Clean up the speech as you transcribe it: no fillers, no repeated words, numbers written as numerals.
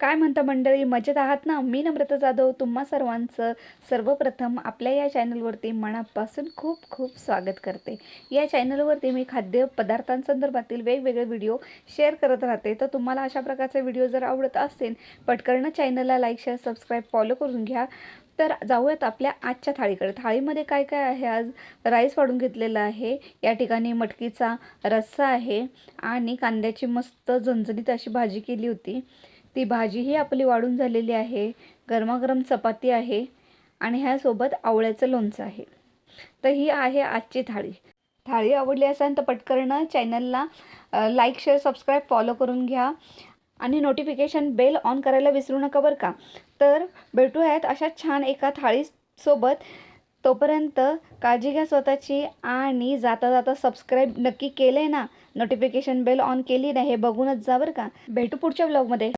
काय म्हणता मंडळी, मजेत आहात ना? मी नम्रता जाधव तुम्हा सर्वांचं सर्वप्रथम आपल्या या चॅनलवरती मनापासून खूप खूप स्वागत करते. या चॅनलवरती मी खाद्यपदार्थांसंदर्भातील वेगवेगळे व्हिडिओ शेअर करत राहते. तर तुम्हाला अशा प्रकारचे व्हिडिओ जर आवडत असतील, पटकन चॅनलला लाईक, शेअर, सबस्क्राईब, फॉलो करून घ्या. तर जाऊयात आपल्या आजच्या थाळीकडे. थाळीमध्ये काय काय आहे? आज राईस वाढून घेतलेला आहे, या ठिकाणी मटकीचा रस्सा आहे आणि कांद्याची मस्त झणझणीत अशी भाजी केली होती. ती भाजीही आपली वाढून झालेली आहे. गरमागरम चपाती आहे आणि ह्यासोबत आवळ्याचं लोणचं आहे. तर ही आहे आजची थाळी. थाळी आवडली असेल तर पटकन चॅनलला लाईक, शेअर, सबस्क्राईब, फॉलो करून घ्या आणि नोटिफिकेशन बेल ऑन करायला विसरू नका बरं का. तर भेटूयात अशा छान एका थाळीसोबत. तोपर्यंत काळजी घ्या स्वतःची आणि जाता जाता सबस्क्राईब नक्की केलं आहे ना, नोटिफिकेशन बेल ऑन केली नाही हे बघूनच जा बरं का. भेटू पुढच्या व्लॉगमध्ये.